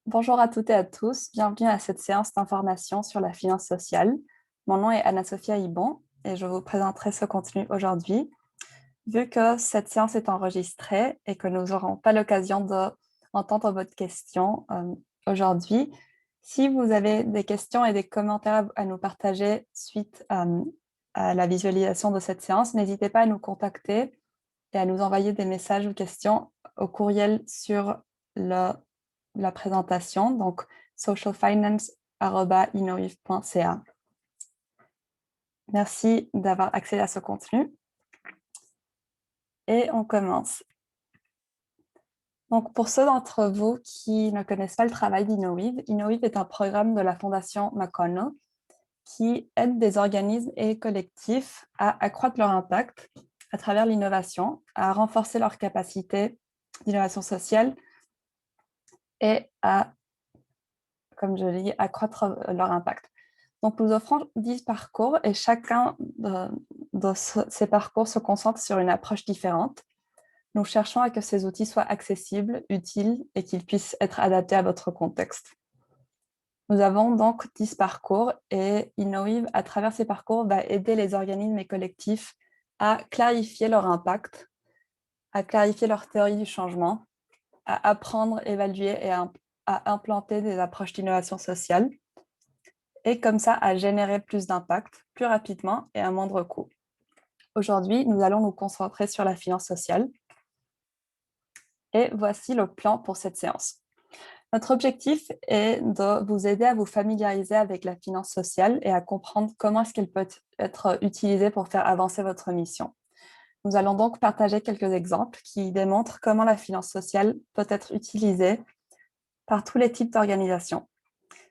Bonjour à toutes et à tous, bienvenue à cette séance d'information sur la finance sociale. Mon nom est Anna-Sophia Ibon et je vous présenterai ce contenu aujourd'hui. Vu que cette séance est enregistrée et que nous n'aurons pas l'occasion d'entendre votre question aujourd'hui, si vous avez des questions et des commentaires à nous partager suite à la visualisation de cette séance, n'hésitez pas à nous contacter et à nous envoyer des messages ou questions au courriel sur la présentation, donc socialfinance@innoviv.ca. Merci d'avoir accédé à ce contenu. Et on commence. Donc, pour ceux d'entre vous qui ne connaissent pas le travail d'Innoviv, Innoviv est un programme de la Fondation McConnell qui aide des organismes et collectifs à accroître leur impact à travers l'innovation, à renforcer leur capacité d'innovation sociale et à, comme je l'ai dit, accroître leur impact. Donc, nous offrons 10 parcours et chacun de ces parcours se concentre sur une approche différente. Nous cherchons à ce que ces outils soient accessibles, utiles et qu'ils puissent être adaptés à votre contexte. Nous avons donc 10 parcours et Innoviv, à travers ces parcours, va aider les organismes et collectifs à clarifier leur impact, à clarifier leur théorie du changement, à apprendre, évaluer et à implanter des approches d'innovation sociale et comme ça à générer plus d'impact plus rapidement et à moindre coût. Aujourd'hui, nous allons nous concentrer sur la finance sociale. Et voici le plan pour cette séance. Notre objectif est de vous aider à vous familiariser avec la finance sociale et à comprendre comment est-ce qu'elle peut être utilisée pour faire avancer votre mission. Nous allons donc partager quelques exemples qui démontrent comment la finance sociale peut être utilisée par tous les types d'organisations.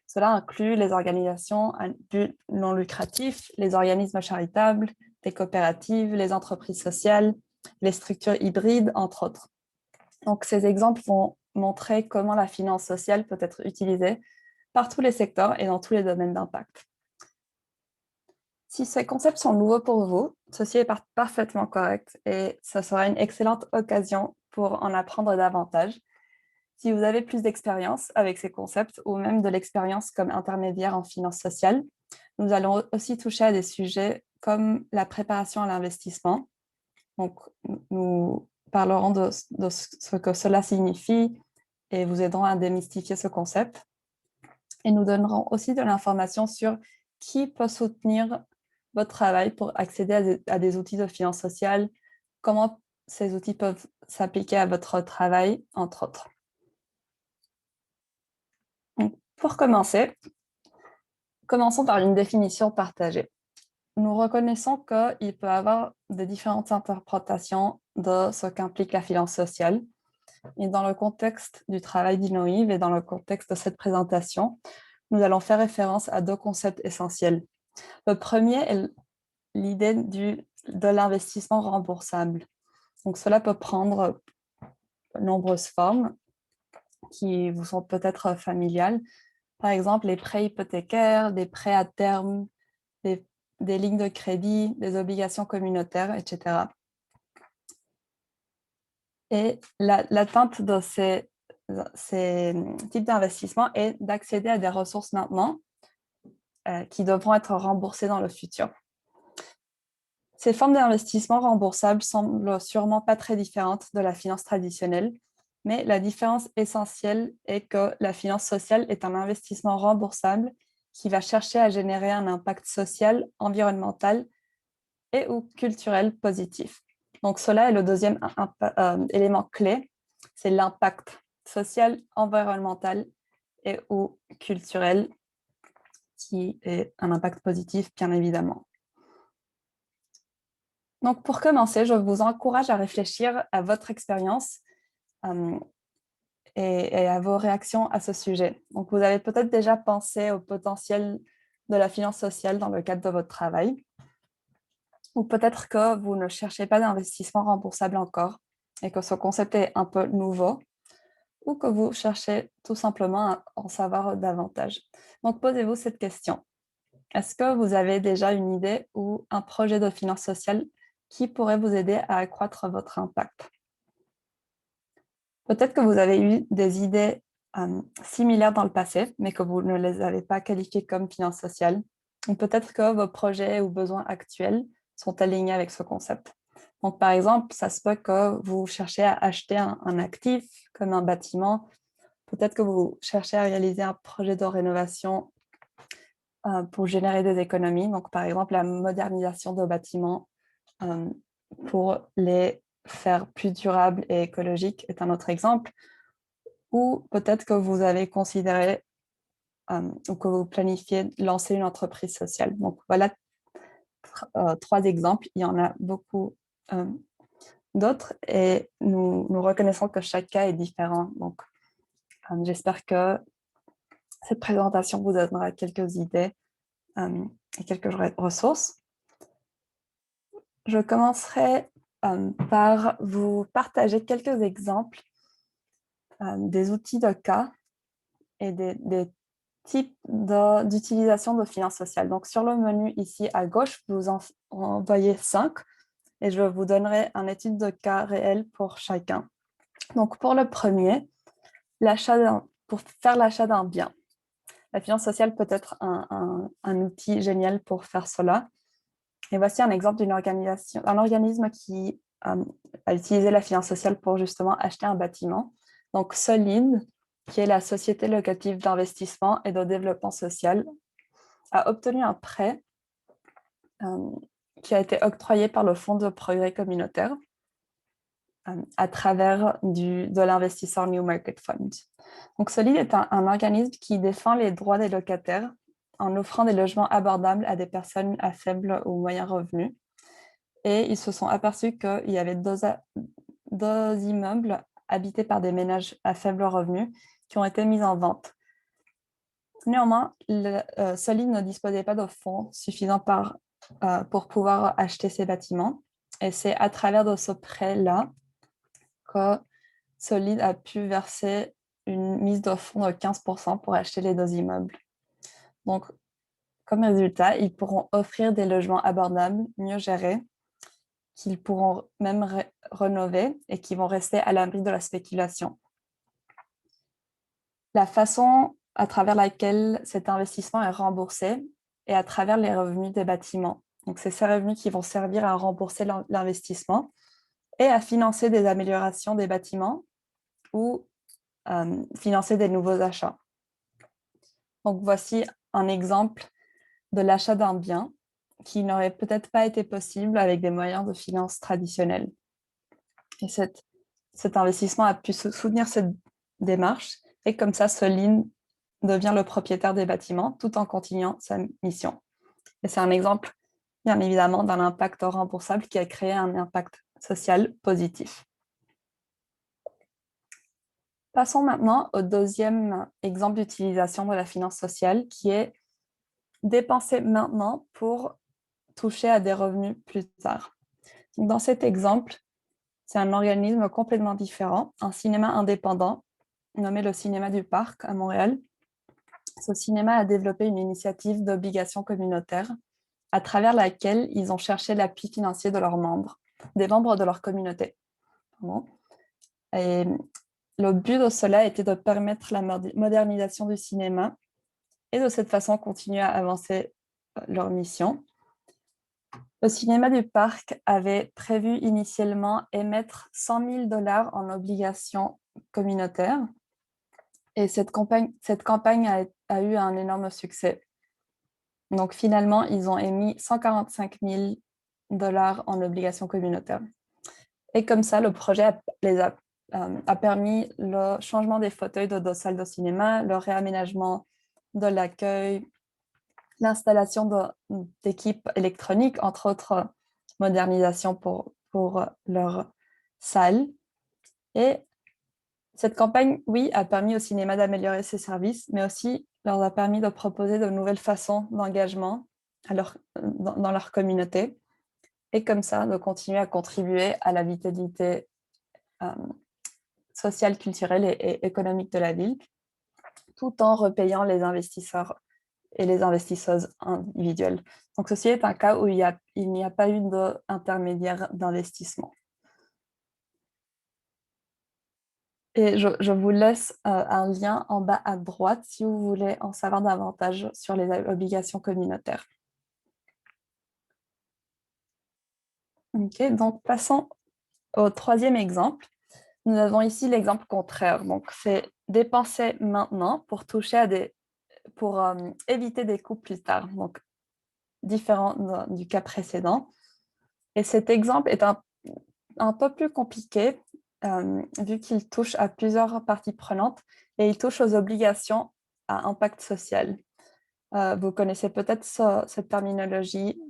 Cela inclut les organisations à but non lucratif, les organismes charitables, les coopératives, les entreprises sociales, les structures hybrides, entre autres. Donc, ces exemples vont montrer comment la finance sociale peut être utilisée par tous les secteurs et dans tous les domaines d'impact. Si ces concepts sont nouveaux pour vous, ceci est parfaitement correct et ce sera une excellente occasion pour en apprendre davantage. Si vous avez plus d'expérience avec ces concepts ou même de l'expérience comme intermédiaire en finance sociale, nous allons aussi toucher à des sujets comme la préparation à l'investissement. Donc, nous parlerons de ce que cela signifie et vous aiderons à démystifier ce concept. Et nous donnerons aussi de l'information sur qui peut soutenir votre travail pour accéder à des outils de finance sociale, comment ces outils peuvent s'appliquer à votre travail, entre autres. Donc, pour commencer, commençons par une définition partagée. Nous reconnaissons qu'il peut y avoir de différentes interprétations de ce qu'implique la finance sociale. Et dans le contexte du travail d'Innoviv et dans le contexte de cette présentation, nous allons faire référence à deux concepts essentiels. Le premier est l'idée de l'investissement remboursable. Donc, cela peut prendre de nombreuses formes qui vous sont peut-être familiales. Par exemple, les prêts hypothécaires, des prêts à terme, des, des lignes de crédit, des obligations communautaires, etc. Et l'atteinte de ces types d'investissements est d'accéder à des ressources maintenant qui devront être remboursées dans le futur. Ces formes d'investissement remboursables semblent sûrement pas très différentes de la finance traditionnelle, mais la différence essentielle est que la finance sociale est un investissement remboursable qui va chercher à générer un impact social, environnemental et ou culturel positif. Donc cela est le deuxième élément clé, c'est l'impact social, environnemental et ou culturel qui est un impact positif, bien évidemment. Donc, pour commencer, je vous encourage à réfléchir à votre expérience et à vos réactions à ce sujet. Donc, vous avez peut-être déjà pensé au potentiel de la finance sociale dans le cadre de votre travail, ou peut-être que vous ne cherchez pas d'investissement remboursable encore et que ce concept est un peu nouveau, ou que vous cherchez tout simplement à en savoir davantage. Donc, posez-vous cette question. Est-ce que vous avez déjà une idée ou un projet de finance sociale qui pourrait vous aider à accroître votre impact? Peut-être que vous avez eu des idées similaires dans le passé, mais que vous ne les avez pas qualifiés comme finances sociales. Ou peut-être que vos projets ou besoins actuels sont alignés avec ce concept. Donc, par exemple, ça se peut que vous cherchez à acheter un actif comme un bâtiment. Peut-être que vous cherchez à réaliser un projet de rénovation pour générer des économies. Donc, par exemple, la modernisation de bâtiments pour les faire plus durables et écologiques est un autre exemple. Ou peut-être que vous avez considéré ou que vous planifiez lancer une entreprise sociale. Donc, voilà 3 exemples. Il y en a beaucoup d'autres et nous reconnaissons que chaque cas est différent. Donc, j'espère que cette présentation vous donnera quelques idées et quelques ressources. Je commencerai par vous partager quelques exemples des outils de cas et des types d'utilisation de finances sociales. Donc, sur le menu ici à gauche, vous en voyez 5 et je vous donnerai une étude de cas réel pour chacun. Donc, pour le premier, pour faire l'achat d'un bien. La finance sociale peut être un outil génial pour faire cela. Et voici un exemple d'un organisme qui a utilisé la finance sociale pour justement acheter un bâtiment. Donc, Solide, qui est la société locative d'investissement et de développement social, a obtenu un prêt qui a été octroyé par le Fonds de progrès communautaire à travers de l'investisseur New Market Fund. Donc, Solide est un organisme qui défend les droits des locataires en offrant des logements abordables à des personnes à faible ou moyen revenu. Et ils se sont aperçus qu'il y avait deux immeubles habités par des ménages à faible revenu qui ont été mis en vente. Néanmoins, Solid ne disposait pas de fonds suffisants pour pouvoir acheter ces bâtiments. Et c'est à travers de ce prêt-là que Solid a pu verser une mise de fonds de 15% pour acheter les 2 immeubles. Donc, comme résultat, ils pourront offrir des logements abordables, mieux gérés, qu'ils pourront même rénover et qui vont rester à l'abri de la spéculation. La façon à travers laquelle cet investissement est remboursé est à travers les revenus des bâtiments. Donc, c'est ces revenus qui vont servir à rembourser l'investissement et à financer des améliorations des bâtiments ou financer des nouveaux achats. Donc, voici un exemple de l'achat d'un bien qui n'aurait peut-être pas été possible avec des moyens de finances traditionnels. Et cet investissement a pu soutenir cette démarche et comme ça, Solide devient le propriétaire des bâtiments tout en continuant sa mission. Et c'est un exemple, bien évidemment, d'un impact remboursable qui a créé un impact social positif. Passons maintenant au deuxième exemple d'utilisation de la finance sociale qui est dépenser maintenant pour toucher à des revenus plus tard. Donc, dans cet exemple, c'est un organisme complètement différent, un cinéma indépendant nommé le Cinéma du Parc à Montréal. Ce cinéma a développé une initiative d'obligation communautaire à travers laquelle ils ont cherché l'appui financier de leurs membres, des membres de leur communauté. Et le but de cela était de permettre la modernisation du cinéma et de cette façon continuer à avancer leur mission. Le cinéma du parc avait prévu initialement émettre 100 000 $ en obligations communautaires et cette campagne a eu un énorme succès. Donc finalement, ils ont émis 145 000 $ en obligations communautaires. Et comme ça, le projet a permis le changement des fauteuils de salles de cinéma, le réaménagement de l'accueil, l'installation d'équipes électroniques, entre autres modernisations pour leur salle. Et cette campagne, oui, a permis au cinéma d'améliorer ses services, mais aussi leur a permis de proposer de nouvelles façons d'engagement dans leur communauté et comme ça, de continuer à contribuer à la vitalité sociale, culturelle et économique de la ville, tout en repayant les investisseurs et les investisseuses individuelles. Donc, ceci est un cas où il n'y a pas eu d'intermédiaire d'investissement. Et je vous laisse un lien en bas à droite si vous voulez en savoir davantage sur les obligations communautaires. Ok, donc passons au troisième exemple. Nous avons ici l'exemple contraire. Donc, c'est dépenser maintenant pour pour éviter des coûts plus tard. Donc, différent du cas précédent. Et cet exemple est un peu plus compliqué vu qu'il touche à plusieurs parties prenantes et il touche aux obligations à impact social. Vous connaissez peut-être cette terminologie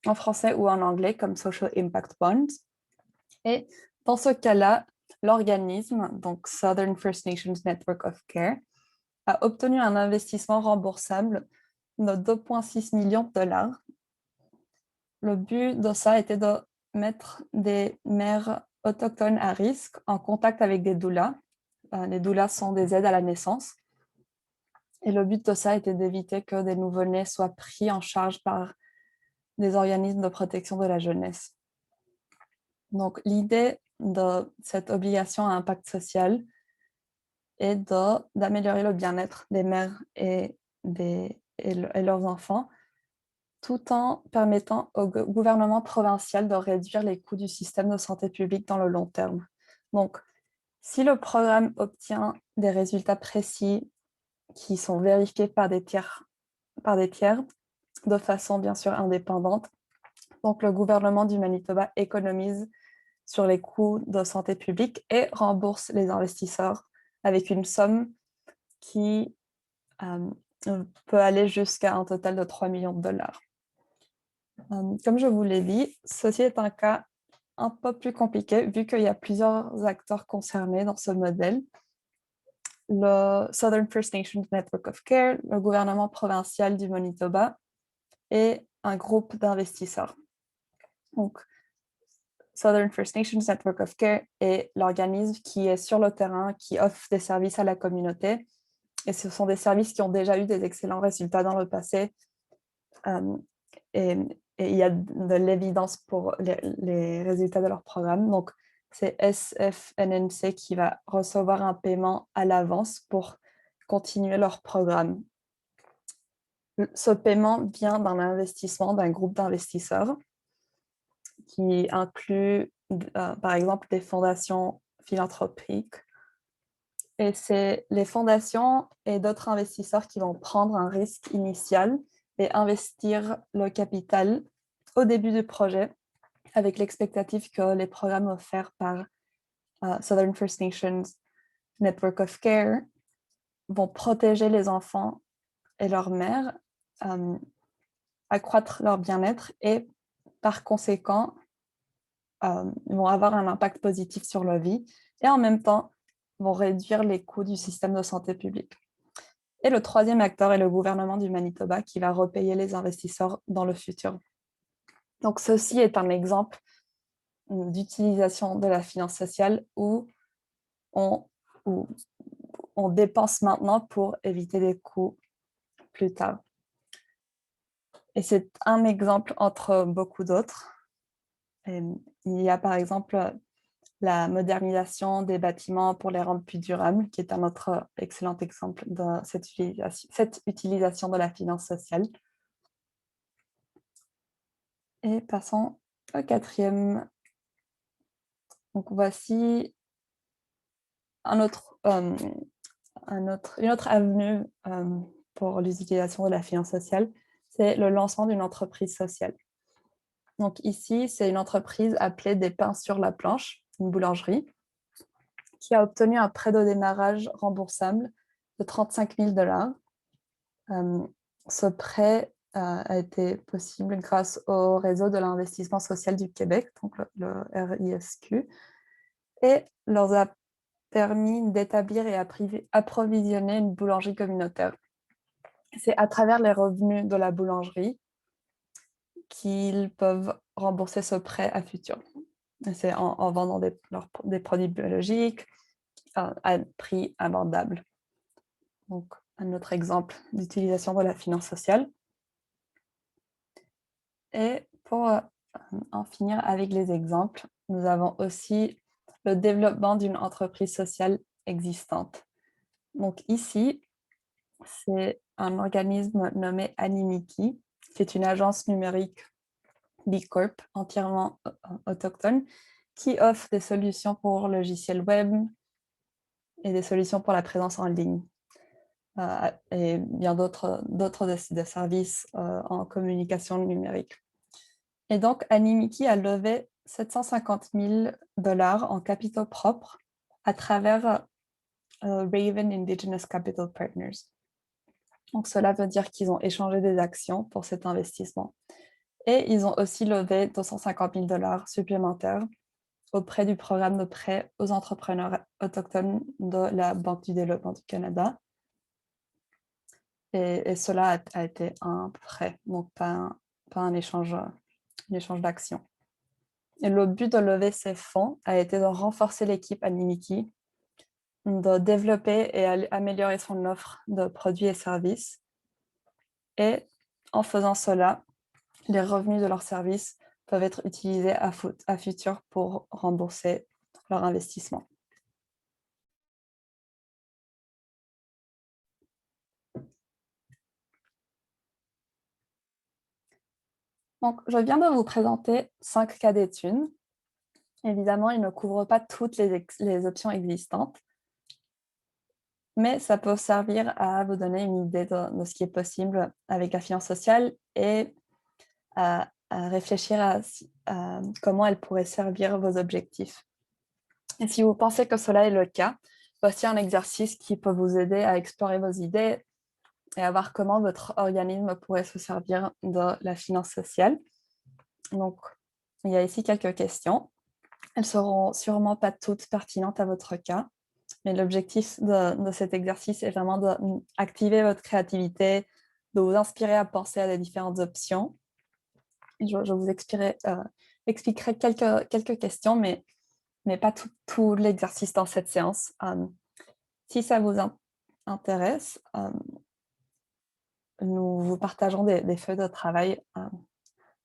en français ou en anglais comme Social Impact Bonds. Et dans ce cas-là, l'organisme, donc Southern First Nations Network of Care, a obtenu un investissement remboursable de 2,6 millions de dollars. Le but de ça était de mettre des mères autochtones à risque en contact avec des doulas. Les doulas sont des aides à la naissance. Et le but de ça était d'éviter que des nouveau-nés soient pris en charge par des organismes de protection de la jeunesse. Donc, l'idée de cette obligation à impact social est d'améliorer le bien-être des mères et leurs enfants, tout en permettant au gouvernement provincial de réduire les coûts du système de santé publique dans le long terme. Donc, si le programme obtient des résultats précis qui sont vérifiés par des tiers de façon bien sûr indépendante, donc le gouvernement du Manitoba économise sur les coûts de santé publique et rembourse les investisseurs avec une somme qui euh, peut aller jusqu'à un total de 3 millions de dollars. Comme je vous l'ai dit, ceci est un cas un peu plus compliqué vu qu'il y a plusieurs acteurs concernés dans ce modèle. Le Southern First Nations Network of Care, le gouvernement provincial du Manitoba et un groupe d'investisseurs. Donc, Southern First Nations Network of Care est l'organisme qui est sur le terrain, qui offre des services à la communauté. Et ce sont des services qui ont déjà eu des excellents résultats dans le passé. Euh, et, et il y a de l'évidence pour les résultats de leur programme. Donc, c'est SFNNC qui va recevoir un paiement à l'avance pour continuer leur programme. Ce paiement vient d'un investissement d'un groupe d'investisseurs qui inclut, par exemple, des fondations philanthropiques. Et c'est les fondations et d'autres investisseurs qui vont prendre un risque initial et investir le capital au début du projet avec l'expectative que les programmes offerts par Southern First Nations Network of Care vont protéger les enfants et leurs mères, accroître leur bien-être et par conséquent vont avoir un impact positif sur leur vie et en même temps vont réduire les coûts du système de santé publique. Et le troisième acteur est le gouvernement du Manitoba qui va repayer les investisseurs dans le futur. Donc, ceci est un exemple d'utilisation de la finance sociale où on, où on dépense maintenant pour éviter des coûts plus tard. Et c'est un exemple entre beaucoup d'autres. Il y a par exemple la modernisation des bâtiments pour les rendre plus durables, qui est un autre excellent exemple de cette utilisation de la finance sociale. Et passons au quatrième. Donc voici une autre avenue pour l'utilisation de la finance sociale, c'est le lancement d'une entreprise sociale. Donc ici, c'est une entreprise appelée Des Pains sur la planche, une boulangerie, qui a obtenu un prêt de démarrage remboursable de 35 000 dollars. Ce prêt a été possible grâce au réseau de l'investissement social du Québec, donc le RISQ, et leur a permis d'établir et approvisionner une boulangerie communautaire. C'est à travers les revenus de la boulangerie qu'ils peuvent rembourser ce prêt à futur. C'est en vendant des produits biologiques à prix abordable. Donc, un autre exemple d'utilisation de la finance sociale. Et pour en finir avec les exemples, nous avons aussi le développement d'une entreprise sociale existantes. Donc ici, c'est un organisme nommé Animiki, qui est une agence numérique B Corp entièrement autochtone, qui offre des solutions pour logiciels web et des solutions pour la présence en ligne. Et bien d'autres de services en communication numérique. Et donc, Animiki a levé 750 000 $ en capitaux propres à travers Raven Indigenous Capital Partners. Donc, cela veut dire qu'ils ont échangé des actions pour cet investissement. Et ils ont aussi levé 250 000 $ supplémentaires auprès du programme de prêt aux entrepreneurs autochtones de la Banque du développement du Canada. Et cela a été un prêt, donc pas un échange d'actions. Et le but de lever ces fonds a été de renforcer l'équipe Animiki, de développer et améliorer son offre de produits et services. Et en faisant cela, les revenus de leurs services peuvent être utilisés à futur pour rembourser leur investissement. Donc, je viens de vous présenter 5 cas d'études. Évidemment, ils ne couvrent pas toutes les options existantes, mais ça peut servir à vous donner une idée de ce qui est possible avec la finance sociale et à réfléchir à comment elle pourrait servir vos objectifs. Et si vous pensez que cela est le cas, voici un exercice qui peut vous aider à explorer vos idées et à voir comment votre organisme pourrait se servir de la finance sociale. Donc, il y a ici quelques questions. Elles ne seront sûrement pas toutes pertinentes à votre cas, mais l'objectif de cet exercice est vraiment d'activer votre créativité, de vous inspirer à penser à des différentes options. Je vous expliquerai quelques questions, mais pas tout l'exercice dans cette séance. Si ça vous intéresse, nous vous partageons des feuilles de travail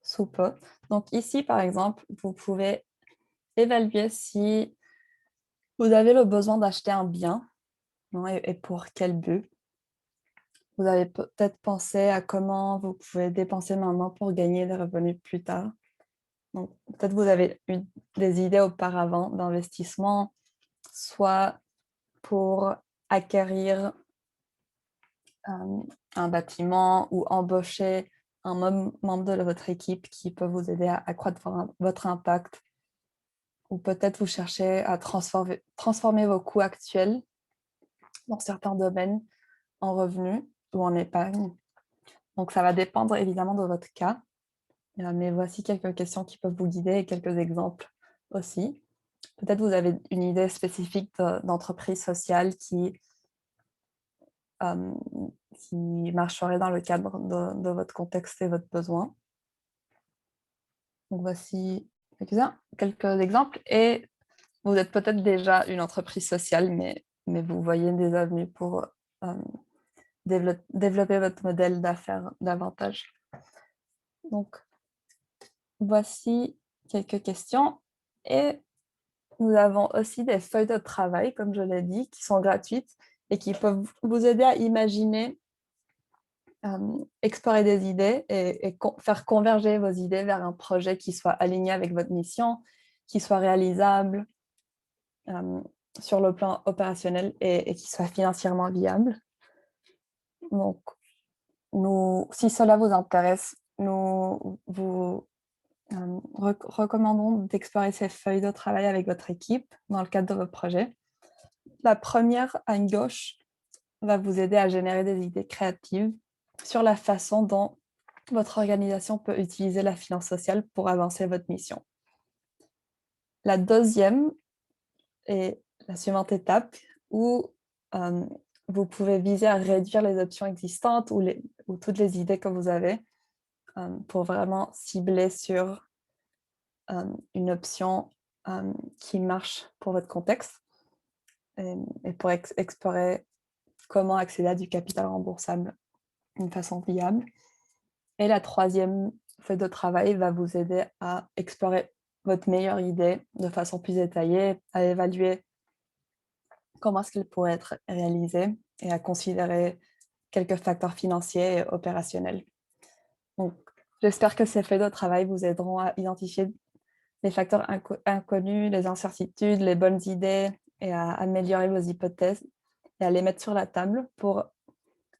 sous peu. Donc ici, par exemple, vous pouvez évaluer si vous avez le besoin d'acheter un bien, non, et pour quel but. Vous avez peut-être pensé à comment vous pouvez dépenser maintenant pour gagner des revenus plus tard. Donc, peut-être vous avez eu des idées auparavant d'investissement, soit pour acquérir un bâtiment ou embaucher un membre de votre équipe qui peut vous aider à accroître votre impact. Ou peut-être vous cherchez à transformer vos coûts actuels dans certains domaines en revenus ou en épargne. Donc, ça va dépendre évidemment de votre cas. Mais voici quelques questions qui peuvent vous guider et quelques exemples aussi. Peut-être vous avez une idée spécifique d'entreprise sociale qui marcherait dans le cadre de votre contexte et votre besoin. Donc, voici quelques exemples. Et vous êtes peut-être déjà une entreprise sociale, mais vous voyez des avenues pour développer votre modèle d'affaires davantage. Donc, voici quelques questions. Et nous avons aussi des feuilles de travail, comme je l'ai dit, qui sont gratuites et qui peuvent vous aider à imaginer, explorer des idées et faire converger vos idées vers un projet qui soit aligné avec votre mission, qui soit réalisable sur le plan opérationnel et qui soit financièrement viable. Donc, si cela vous intéresse, nous vous recommandons d'explorer ces feuilles de travail avec votre équipe dans le cadre de votre projet. La première, à gauche, va vous aider à générer des idées créatives sur la façon dont votre organisation peut utiliser la finance sociale pour avancer votre mission. La deuxième est la suivante étape où vous pouvez viser à réduire les options existantes ou toutes les idées que vous avez pour vraiment cibler sur une option qui marche pour votre contexte et pour explorer comment accéder à du capital remboursable d'une façon viable. Et la troisième feuille de travail va vous aider à explorer votre meilleure idée de façon plus détaillée, à évaluer comment est-ce qu'il pourrait être réalisé et à considérer quelques facteurs financiers et opérationnels. Donc, j'espère que ces feuilles de travail vous aideront à identifier les facteurs inconnus, les incertitudes, les bonnes idées et à améliorer vos hypothèses et à les mettre sur la table pour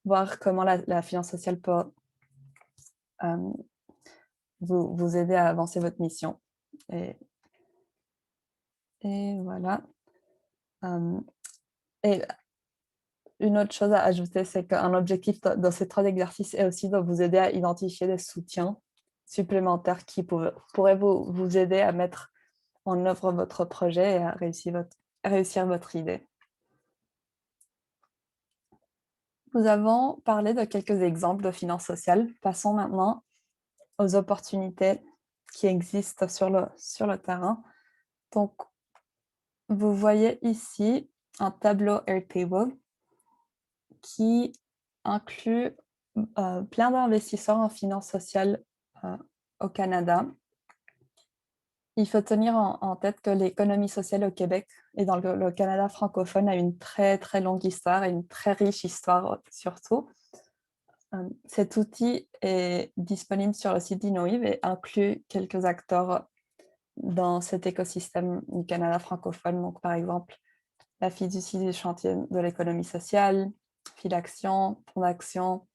voir comment la finance sociale peut vous aider à avancer votre mission. Et, et voilà. Et une autre chose à ajouter, c'est qu'un objectif dans ces 3 exercices est aussi de vous aider à identifier des soutiens supplémentaires qui pourraient vous aider à mettre en œuvre votre projet et à réussir votre idée. Nous avons parlé de quelques exemples de finances sociales. Passons maintenant aux opportunités qui existent sur le terrain. Donc, vous voyez ici un tableau Airtable qui inclut plein d'investisseurs en finances sociales au Canada. Il faut tenir en tête que l'économie sociale au Québec et dans le Canada francophone a une très, très longue histoire et une très riche histoire surtout. Cet outil est disponible sur le site d'Innoive et inclut quelques acteurs dans cet écosystème du Canada francophone. Donc, par exemple, la fiducie du chantier de l'économie sociale, Fidaction, Fondation,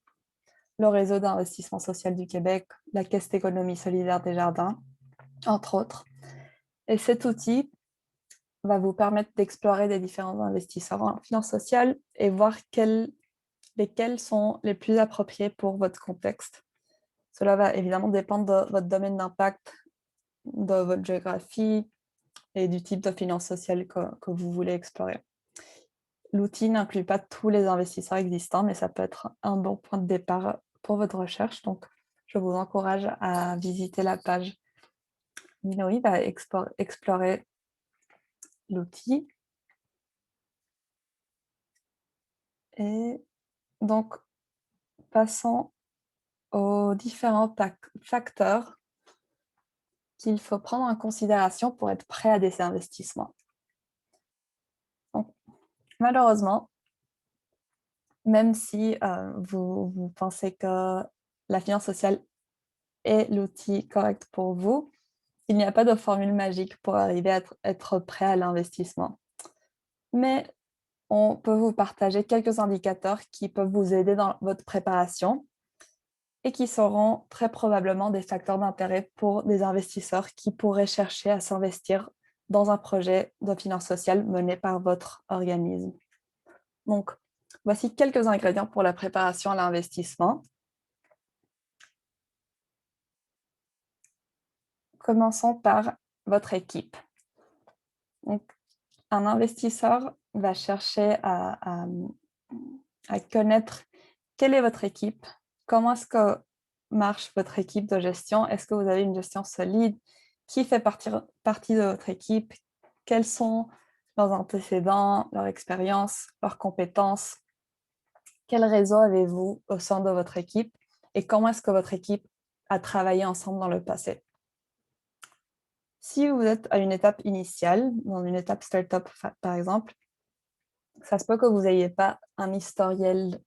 le réseau d'investissement social du Québec, la Caisse d'économie solidaire des Jardins, entre autres. Et cet outil va vous permettre d'explorer des différents investisseurs en finance sociale et voir lesquels sont les plus appropriés pour votre contexte. Cela va évidemment dépendre de votre domaine d'impact, de votre géographie et du type de finance sociale que vous voulez explorer. L'outil n'inclut pas tous les investisseurs existants, mais ça peut être un bon point de départ pour votre recherche. Donc, je vous encourage à visiter la page Innoive, à explorer l'outil. Et donc, passons aux différents facteurs qu'il faut prendre en considération pour être prêt à des investissements. Donc, malheureusement, même si vous pensez que la finance sociale est l'outil correct pour vous, il n'y a pas de formule magique pour arriver à être prêt à l'investissement. Mais on peut vous partager quelques indicateurs qui peuvent vous aider dans votre préparation et qui seront très probablement des facteurs d'intérêt pour des investisseurs qui pourraient chercher à s'investir dans un projet de finance sociale mené par votre organisme. Donc, voici quelques ingrédients pour la préparation à l'investissement. Commençons par votre équipe. Donc, un investisseur va chercher à connaître quelle est votre équipe, comment est-ce que marche votre équipe de gestion, est-ce que vous avez une gestion solide, qui fait partie de votre équipe, quels sont leurs antécédents, leur expérience, leurs compétences, quel réseau avez-vous au sein de votre équipe et comment est-ce que votre équipe a travaillé ensemble dans le passé. Si vous êtes à une étape initiale, dans une étape startup par exemple, ça se peut que vous n'ayez pas un historiel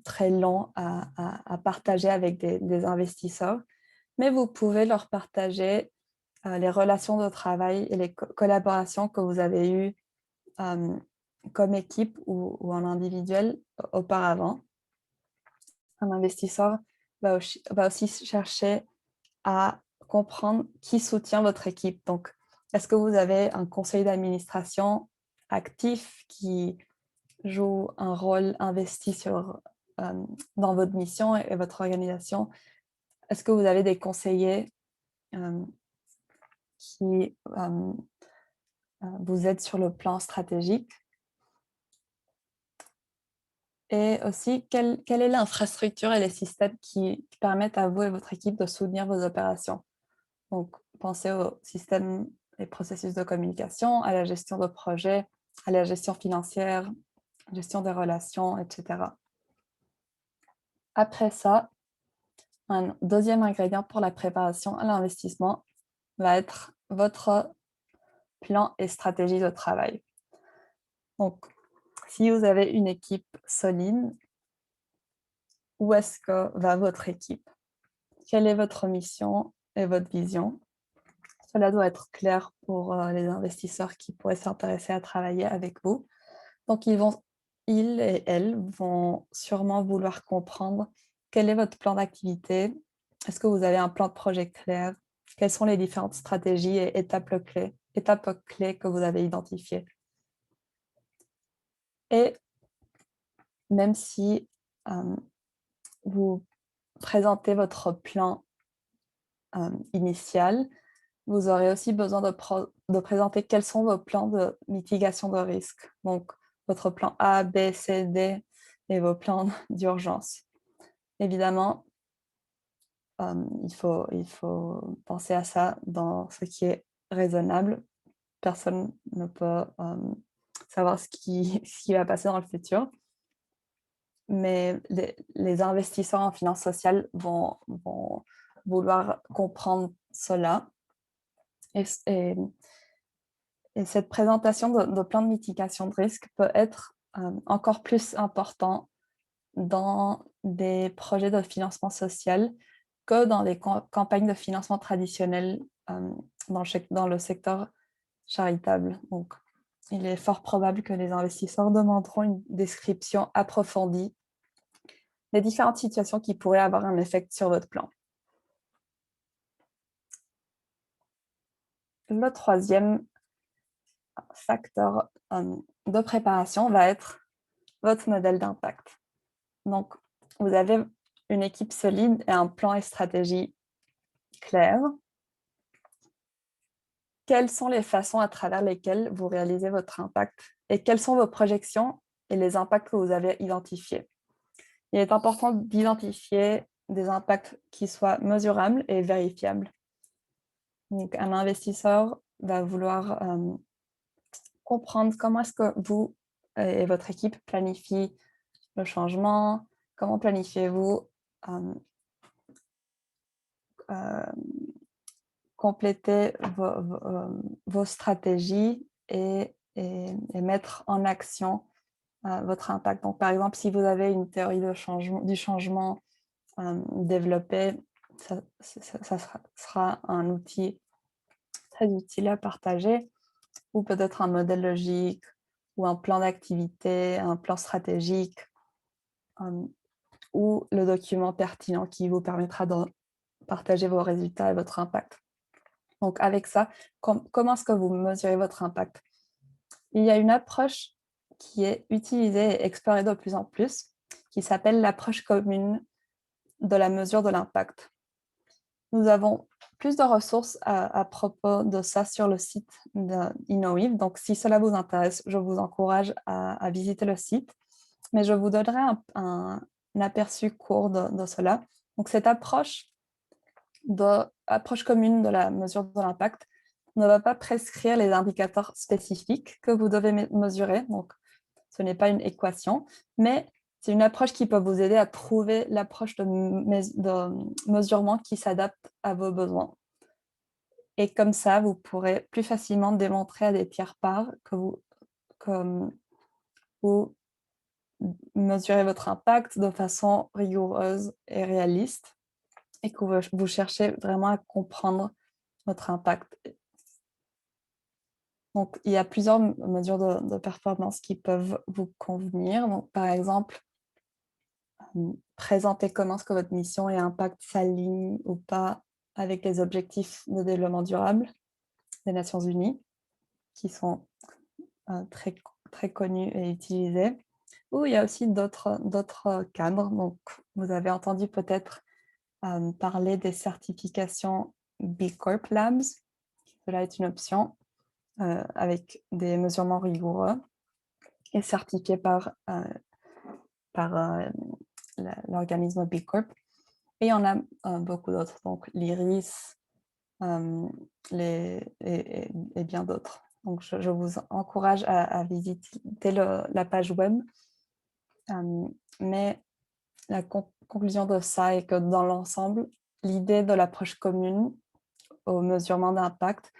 très long à partager avec des investisseurs, mais vous pouvez leur partager les relations de travail et les collaborations que vous avez eues comme équipe ou en individuel auparavant. Un investisseur va aussi chercher à comprendre qui soutient votre équipe. Donc, est-ce que vous avez un conseil d'administration actif qui joue un rôle investi dans votre mission et votre organisation? Est-ce que vous avez des conseillers qui vous aident sur le plan stratégique? Et aussi, quelle est l'infrastructure et les systèmes qui permettent à vous et votre équipe de soutenir vos opérations? Donc, pensez au système et processus de communication, à la gestion de projet, à la gestion financière, gestion des relations, etc. Après ça, un deuxième ingrédient pour la préparation à l'investissement va être votre plan et stratégie de travail. Donc, si vous avez une équipe solide, où est-ce que va votre équipe? Quelle est votre mission et votre vision? Cela doit être clair pour les investisseurs qui pourraient s'intéresser à travailler avec vous. Donc, ils et elles vont sûrement vouloir comprendre quel est votre plan d'activité. Est-ce que vous avez un plan de projet clair? Quelles sont les différentes stratégies et étapes clés que vous avez identifiées? Et même si euh, vous présentez votre plan initial, vous aurez aussi besoin de présenter quels sont vos plans de mitigation de risque. Donc, votre plan A, B, C, D et vos plans d'urgence. Évidemment, il faut penser à ça dans ce qui est raisonnable. Personne ne peut savoir ce qui va passer dans le futur. Mais les investisseurs en finance sociale vont vouloir comprendre cela. Et, et- et cette présentation de plan de mitigation de risque peut être encore plus important dans des projets de financement social que dans les campagnes de financement traditionnelles dans le secteur charitable. Donc, il est fort probable que les investisseurs demanderont une description approfondie des différentes situations qui pourraient avoir un effet sur votre plan. Le troisième facteur de préparation va être votre modèle d'impact. Donc, vous avez une équipe solide et un plan et stratégie clairs. Quelles sont les façons à travers lesquelles vous réalisez votre impact et quelles sont vos projections et les impacts que vous avez identifiés? Il est important d'identifier des impacts qui soient mesurables et vérifiables. Donc, un investisseur va vouloir comprendre comment est-ce que vous et votre équipe planifiez le changement, comment planifiez-vous euh, euh, compléter vos stratégies et mettre en action votre impact. Donc, par exemple, si vous avez une théorie du changement développée, ça sera un outil très utile à partager, ou peut-être un modèle logique, ou un plan d'activité, un plan stratégique, ou le document pertinent qui vous permettra de partager vos résultats et votre impact. Donc, avec ça, comment est-ce que vous mesurez votre impact? Il y a une approche qui est utilisée et explorée de plus en plus, qui s'appelle l'approche commune de la mesure de l'impact. Nous avons plus de ressources à propos de ça sur le site d'Innoviv. Donc, si cela vous intéresse, je vous encourage à visiter le site. Mais je vous donnerai un aperçu court de cela. Donc, cette approche commune de la mesure de l'impact ne va pas prescrire les indicateurs spécifiques que vous devez mesurer. Donc, ce n'est pas une équation, mais c'est une approche qui peut vous aider à trouver l'approche de mesurement qui s'adapte à vos besoins. Et comme ça, vous pourrez plus facilement démontrer à des tiers parts que vous mesurez votre impact de façon rigoureuse et réaliste et que vous cherchez vraiment à comprendre votre impact. Donc, il y a plusieurs mesures de performance qui peuvent vous convenir. Donc, par exemple, présenter comment est-ce que votre mission et impact s'alignent ou pas avec les objectifs de développement durable des Nations Unies, qui sont très, très connus et utilisés. Ou il y a aussi d'autres cadres. Donc, vous avez entendu peut-être parler des certifications B Corp Labs. Cela est une option avec des mesurements rigoureux et certifié par l'organisme B Corp. Et il y en a beaucoup d'autres, donc l'IRIS et bien d'autres. Donc, je vous encourage à visiter la page web. Mais la conclusion de ça est que dans l'ensemble, l'idée de l'approche commune au mesurement d'impact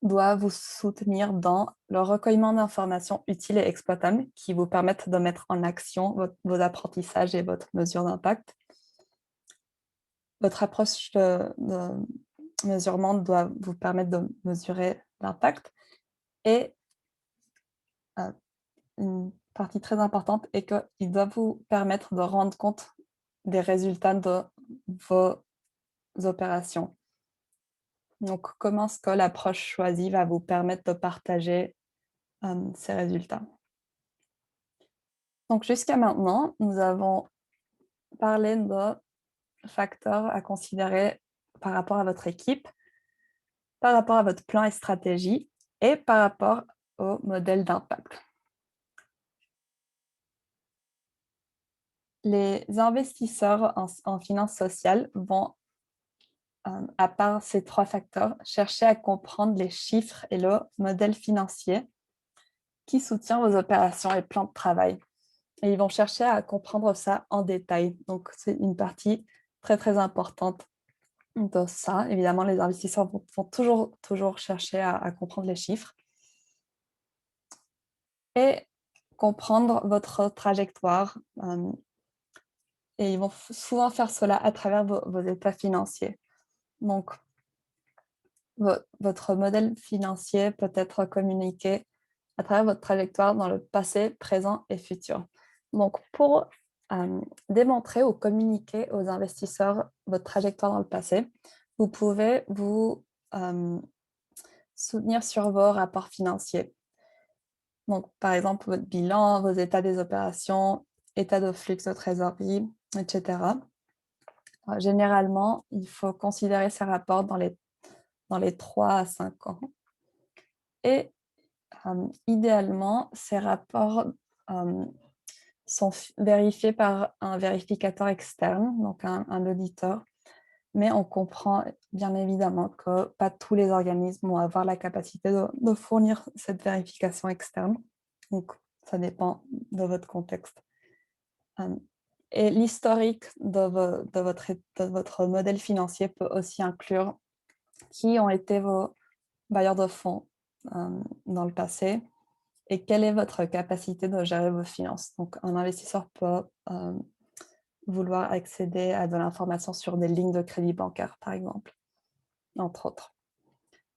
doit vous soutenir dans le recueillement d'informations utiles et exploitables qui vous permettent de mettre en action vos apprentissages et votre mesure d'impact. Votre approche de mesurement doit vous permettre de mesurer l'impact. Et une partie très importante est qu'il doit vous permettre de rendre compte des résultats de vos opérations. Donc, comment est-ce que l'approche choisie va vous permettre de partager ces résultats? Donc, jusqu'à maintenant, nous avons parlé de facteurs à considérer par rapport à votre équipe, par rapport à votre plan et stratégie et par rapport au modèle d'impact. Les investisseurs en finances sociales vont, à part ces 3 facteurs, chercher à comprendre les chiffres et le modèle financier qui soutient vos opérations et plans de travail. Et ils vont chercher à comprendre ça en détail. Donc, c'est une partie très, très importante de ça. Évidemment, les investisseurs vont toujours chercher à comprendre les chiffres et comprendre votre trajectoire. Et ils vont souvent faire cela à travers vos états financiers. Donc, votre modèle financier peut être communiqué à travers votre trajectoire dans le passé, présent et futur. Donc, pour démontrer ou communiquer aux investisseurs votre trajectoire dans le passé, vous pouvez vous soutenir sur vos rapports financiers. Donc, par exemple, votre bilan, vos états des opérations, état de flux de trésorerie, etc. Généralement, il faut considérer ces rapports dans les 3 à 5 ans. Et idéalement, ces rapports sont vérifiés par un vérificateur externe, donc un auditeur. Mais on comprend bien évidemment que pas tous les organismes vont avoir la capacité de fournir cette vérification externe. Donc, ça dépend de votre contexte. Et l'historique de votre modèle financier peut aussi inclure qui ont été vos bailleurs de fonds dans le passé et quelle est votre capacité de gérer vos finances. Donc, un investisseur peut vouloir accéder à de l'information sur des lignes de crédit bancaire, par exemple, entre autres.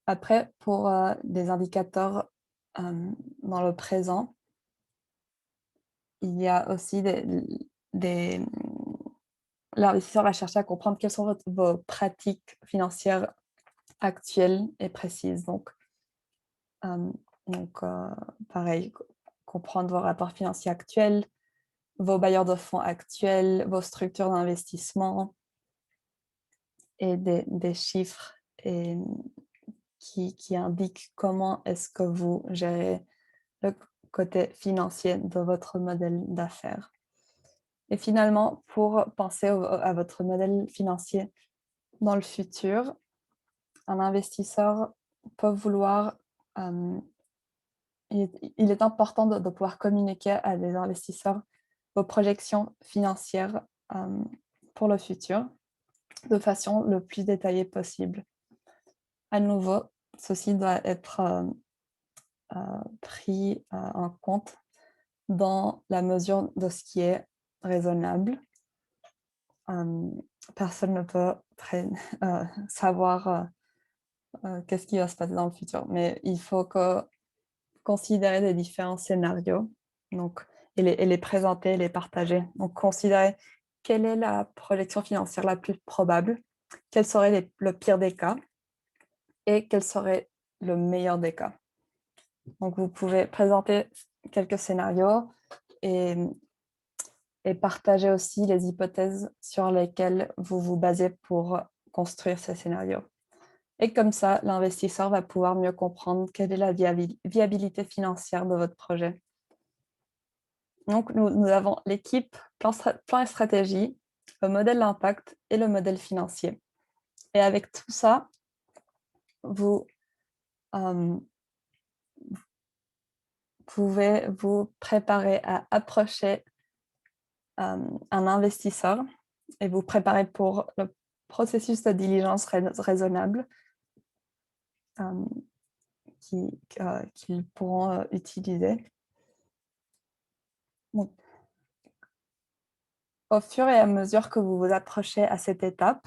Après, pour des indicateurs dans le présent, il y a aussi l'investisseur va chercher à comprendre quelles sont vos pratiques financières actuelles et précises. Donc pareil, comprendre vos rapports financiers actuels, vos bailleurs de fonds actuels, vos structures d'investissement et des chiffres qui indiquent comment est-ce que vous gérez le côté financier de votre modèle d'affaires. Et finalement, pour penser à votre modèle financier dans le futur, un investisseur peut vouloir, il est important de pouvoir communiquer à des investisseurs vos projections financières pour le futur de façon le plus détaillée possible. À nouveau, ceci doit être pris en compte dans la mesure de ce qui est raisonnable. Personne ne peut savoir qu'est-ce qui va se passer dans le futur, mais il faut considérer les différents scénarios donc, et les présenter, les partager. Donc, considérer quelle est la projection financière la plus probable, quel serait le pire des cas et quel serait le meilleur des cas. Donc, vous pouvez présenter quelques scénarios et partager aussi les hypothèses sur lesquelles vous vous basez pour construire ces scénarios. Et comme ça, l'investisseur va pouvoir mieux comprendre quelle est la viabilité financière de votre projet. Donc, nous avons l'équipe, plan et stratégie, le modèle d'impact et le modèle financier. Et avec tout ça, vous pouvez vous préparer à approcher un investisseur et vous préparer pour le processus de diligence raisonnable qu'ils pourront utiliser. Donc, au fur et à mesure que vous vous approchez à cette étape,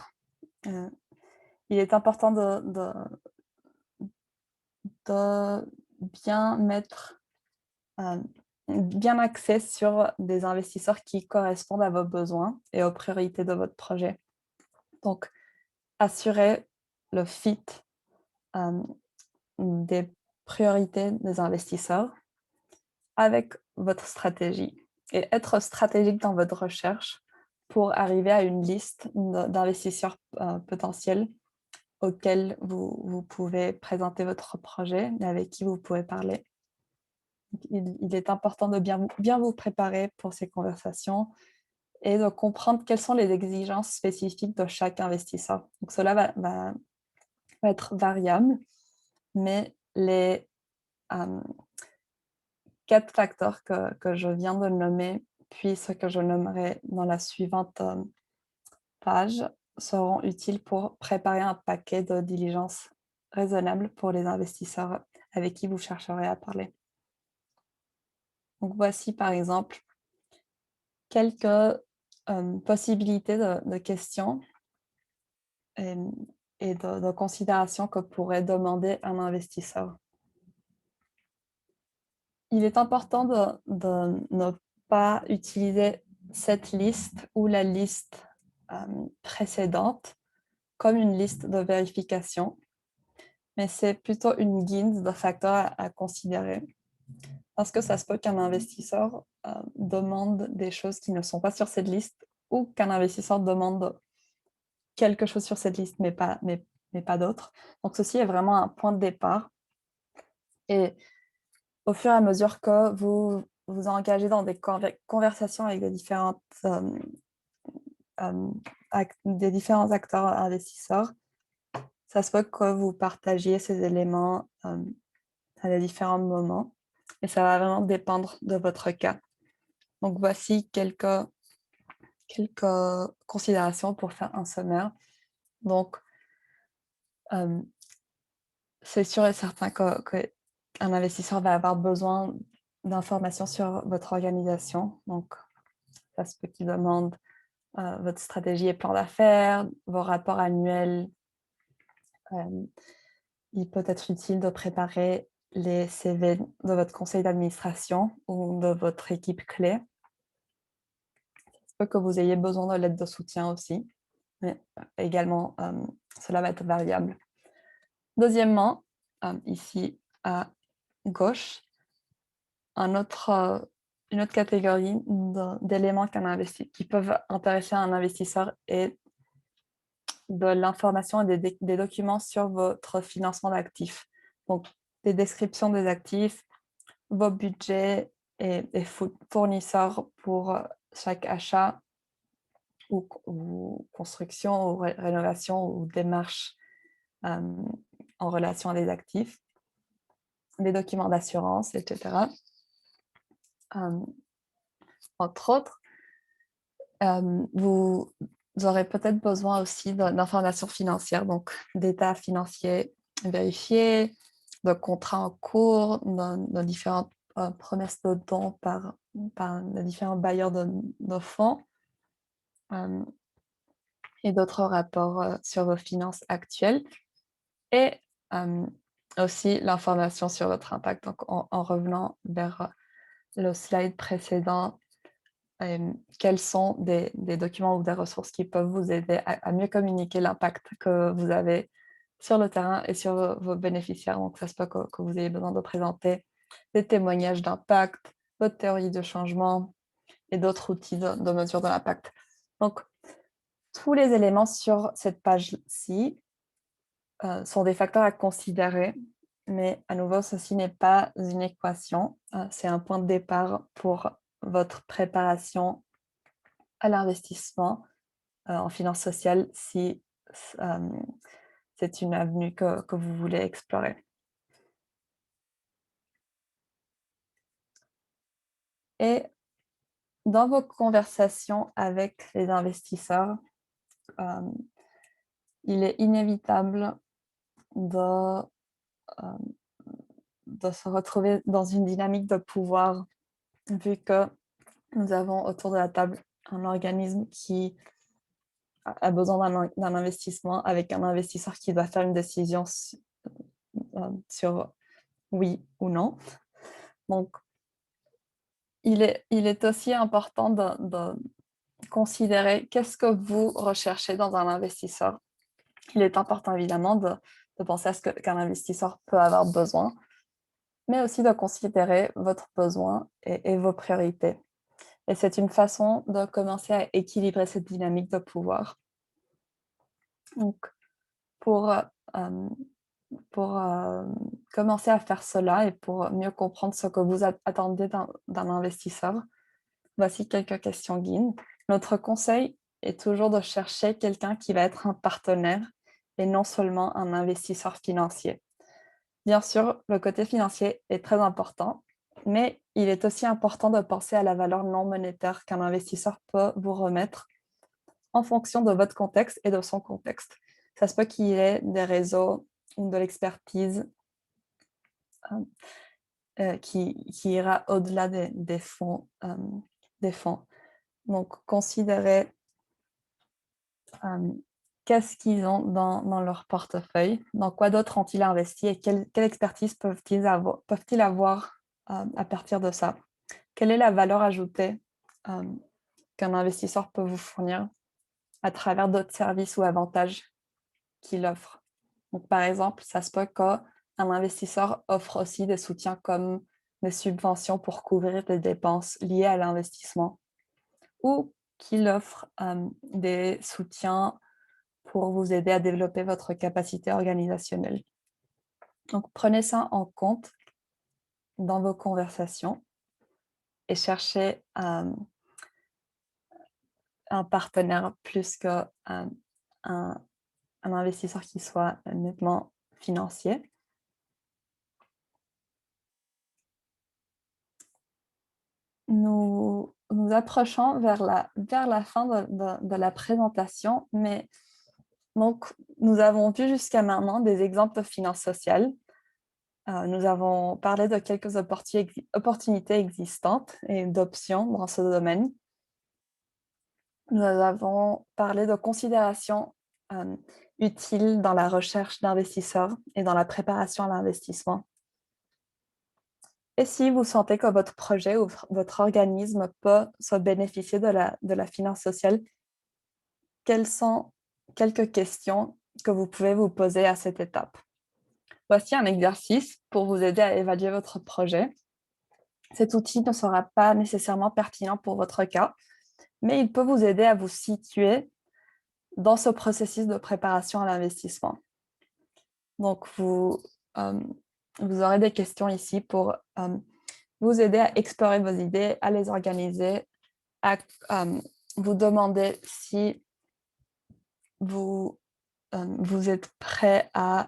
euh, il est important de bien mettre, euh, bien axer sur des investisseurs qui correspondent à vos besoins et aux priorités de votre projet. Donc, assurer le fit euh, des priorités des investisseurs avec votre stratégie et être stratégique dans votre recherche pour arriver à une liste d'investisseurs potentiels auxquels vous pouvez présenter votre projet et avec qui vous pouvez parler. Il est important de bien vous préparer pour ces conversations et de comprendre quelles sont les exigences spécifiques de chaque investisseur. Donc, cela va être variable, mais les 4 facteurs que je viens de nommer, puis ce que je nommerai dans la suivante page, seront utiles pour préparer un paquet de diligence raisonnable pour les investisseurs avec qui vous chercherez à parler. Donc voici par exemple quelques possibilités de questions et, de considérations que pourrait demander un investisseur. Il est important de ne pas utiliser cette liste ou la liste précédente comme une liste de vérification, mais c'est plutôt une guide de facteurs à considérer. Parce que ça se peut qu'un investisseur demande des choses qui ne sont pas sur cette liste ou qu'un investisseur demande quelque chose sur cette liste, mais pas d'autres. Donc, ceci est vraiment un point de départ. Et au fur et à mesure que vous vous engagez dans des conversations avec des différents acteurs investisseurs, ça se peut que vous partagiez ces éléments à des différents moments et ça va vraiment dépendre de votre cas. Donc, voici quelques considérations pour faire un sommaire. Donc, c'est sûr et certain qu'un investisseur va avoir besoin d'informations sur votre organisation. Donc, ça se peut qu'il demande votre stratégie et plan d'affaires, vos rapports annuels. Il peut être utile de préparer les CV de votre conseil d'administration ou de votre équipe clé. Il se peut que vous ayez besoin de l'aide de soutien aussi, mais également, cela va être variable. Deuxièmement, ici à gauche, une autre catégorie d'éléments qui peuvent intéresser un investisseur est de l'information et des documents sur votre financement d'actifs. Donc, des descriptions des actifs, vos budgets et fournisseurs pour chaque achat ou construction ou rénovation ou démarche en relation à des actifs, des documents d'assurance, etc. Entre autres, vous aurez peut-être besoin aussi d'informations financières, donc d'états financiers vérifiés, de contrats en cours, de différentes promesses de dons par les différents bailleurs de fonds et d'autres rapports sur vos finances actuelles et aussi l'information sur votre impact. Donc, en revenant vers le slide précédent, quels sont des documents ou des ressources qui peuvent vous aider à mieux communiquer l'impact que vous avez sur le terrain et sur vos bénéficiaires. Donc, ça se peut que vous ayez besoin de présenter des témoignages d'impact, votre théorie de changement et d'autres outils de mesure de l'impact. Donc, tous les éléments sur cette page-ci sont des facteurs à considérer, mais à nouveau, ceci n'est pas une équation, c'est un point de départ pour votre préparation à l'investissement en finance sociale si c'est une avenue que vous voulez explorer. Et dans vos conversations avec les investisseurs, il est inévitable de de se retrouver dans une dynamique de pouvoir, vu que nous avons autour de la table un organisme qui a besoin d'un investissement avec un investisseur qui doit faire une décision sur oui ou non. Donc, il est aussi important de considérer qu'est-ce que vous recherchez dans un investisseur. Il est important évidemment de penser à ce qu'un investisseur peut avoir besoin, mais aussi de considérer votre besoin et vos priorités. Et c'est une façon de commencer à équilibrer cette dynamique de pouvoir. Donc, pour, euh, pour commencer à faire cela et pour mieux comprendre ce que vous attendez d'un investisseur, voici quelques questions guides. Notre conseil est toujours de chercher quelqu'un qui va être un partenaire et non seulement un investisseur financier. Bien sûr, le côté financier est très important, mais il est aussi important de penser à la valeur non monétaire qu'un investisseur peut vous remettre en fonction de votre contexte et de son contexte. Ça se peut qu'il y ait des réseaux ou de l'expertise qui ira au-delà des fonds. Donc, considérez qu'est-ce qu'ils ont dans leur portefeuille, dans quoi d'autre ont-ils investi et quelle expertise peuvent-ils avoir à partir de ça. Quelle est la valeur ajoutée qu'un investisseur peut vous fournir à travers d'autres services ou avantages qu'il offre. Donc, par exemple, ça se peut qu'un investisseur offre aussi des soutiens comme des subventions pour couvrir des dépenses liées à l'investissement ou qu'il offre des soutiens pour vous aider à développer votre capacité organisationnelle. Donc, prenez ça en compte dans vos conversations et cherchez un partenaire plus qu'un un investisseur qui soit nettement financier. Nous approchons vers la fin de la présentation, mais donc, nous avons vu jusqu'à maintenant des exemples de finances sociales. Nous avons parlé de quelques opportunités existantes et d'options dans ce domaine. Nous avons parlé de considérations utiles dans la recherche d'investisseurs et dans la préparation à l'investissement. Et si vous sentez que votre projet ou votre organisme peut se bénéficier de la finance sociale, quelles sont quelques questions que vous pouvez vous poser à cette étape? Voici un exercice pour vous aider à évaluer votre projet. Cet outil ne sera pas nécessairement pertinent pour votre cas, mais il peut vous aider à vous situer dans ce processus de préparation à l'investissement. Donc, vous aurez des questions ici pour vous aider à explorer vos idées, à les organiser, à vous demander si vous êtes prêt à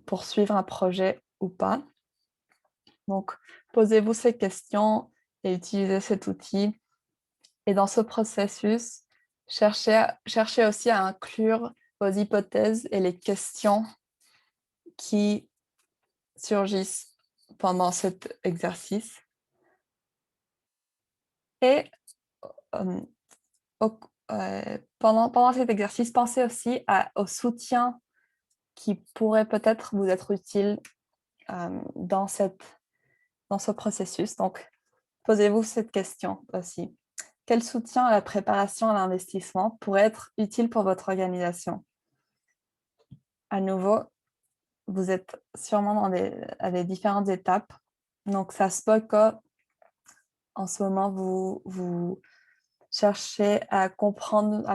poursuivre un projet ou pas. Donc, posez-vous ces questions et utilisez cet outil. Et dans ce processus, cherchez aussi à inclure vos hypothèses et les questions qui surgissent pendant cet exercice. Et pendant cet exercice, pensez aussi au soutien qui pourrait peut-être vous être utile dans ce processus. Donc, posez-vous cette question aussi. Quel soutien à la préparation à l'investissement pourrait être utile pour votre organisation? À nouveau, vous êtes sûrement à des différentes étapes. Donc, ça se peut qu'en ce moment, vous cherchez à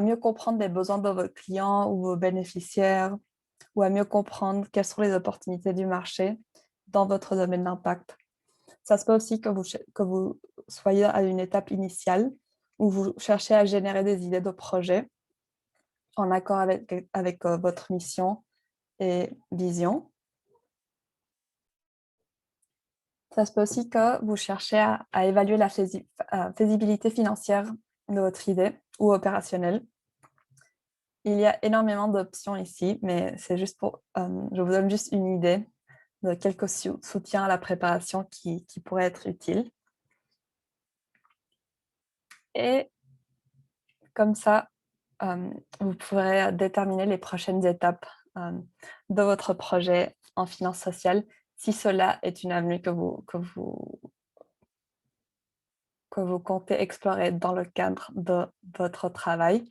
mieux comprendre les besoins de vos clients ou vos bénéficiaires, ou à mieux comprendre quelles sont les opportunités du marché dans votre domaine d'impact. Ça se peut aussi que vous soyez à une étape initiale où vous cherchez à générer des idées de projet en accord avec votre mission et vision. Ça se peut aussi que vous cherchez à évaluer la faisabilité financière de votre idée ou opérationnelle. Il y a énormément d'options ici, mais c'est juste je vous donne juste une idée de quelques soutiens à la préparation qui pourraient être utiles. Et comme ça, vous pourrez déterminer les prochaines étapes de votre projet en finance sociale, si cela est une avenue que vous comptez explorer dans le cadre de votre travail.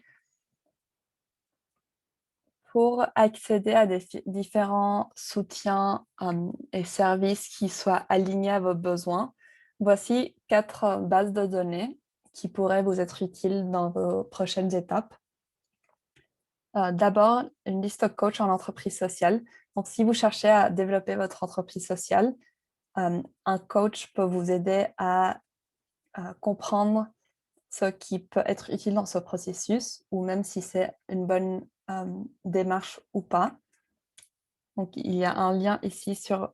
Pour accéder à des différents soutiens et services qui soient alignés à vos besoins, voici 4 bases de données qui pourraient vous être utiles dans vos prochaines étapes. D'abord, une liste coach en entreprise sociale. Donc, si vous cherchez à développer votre entreprise sociale, un coach peut vous aider à comprendre ce qui peut être utile dans ce processus ou même si c'est une bonne démarche ou pas. Donc, il y a un lien ici sur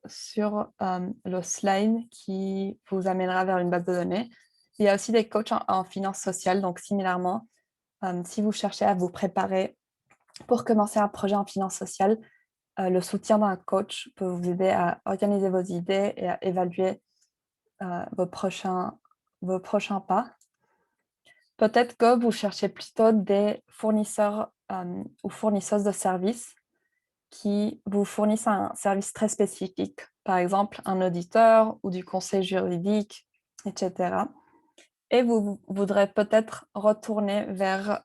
le slide qui vous amènera vers une base de données. Il y a aussi des coachs en finance sociale. Donc, similairement, si vous cherchez à vous préparer pour commencer un projet en finance sociale, le soutien d'un coach peut vous aider à organiser vos idées et à évaluer vos prochains pas. Peut-être que vous cherchez plutôt des fournisseurs ou fournisseuses de services qui vous fournissent un service très spécifique, par exemple un auditeur ou du conseil juridique, etc. Et vous voudrez peut-être retourner vers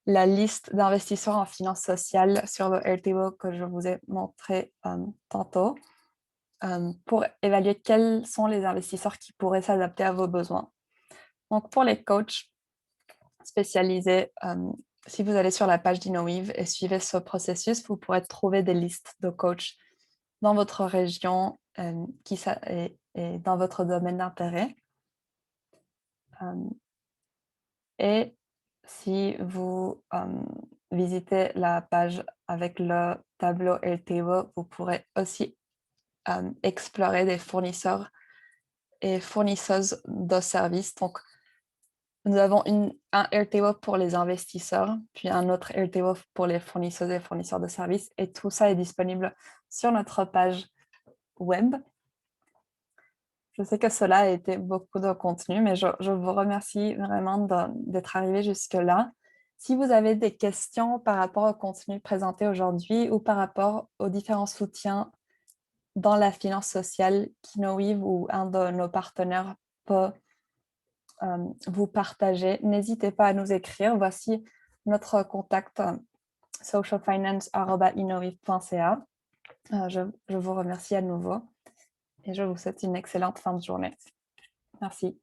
la liste d'investisseurs en finance sociale sur le Airtable que je vous ai montré tantôt pour évaluer quels sont les investisseurs qui pourraient s'adapter à vos besoins. Donc, pour les coachs spécialisés, si vous allez sur la page d'Innoweave et suivez ce processus, vous pourrez trouver des listes de coachs dans votre région et dans votre domaine d'intérêt. Et si vous visitez la page avec le tableau Airtable, vous pourrez aussi explorer des fournisseurs et fournisseuses de services. Donc, nous avons un Airtable pour les investisseurs, puis un autre Airtable pour les fournisseuses et fournisseurs de services. Et tout ça est disponible sur notre page web. Je sais que cela a été beaucoup de contenu, mais je vous remercie vraiment d'être arrivé jusque-là. Si vous avez des questions par rapport au contenu présenté aujourd'hui ou par rapport aux différents soutiens dans la finance sociale qu'Innoweave ou un de nos partenaires peut vous partager, n'hésitez pas à nous écrire. Voici notre contact socialfinance@innoweave.ca. Je vous remercie à nouveau et je vous souhaite une excellente fin de journée. Merci.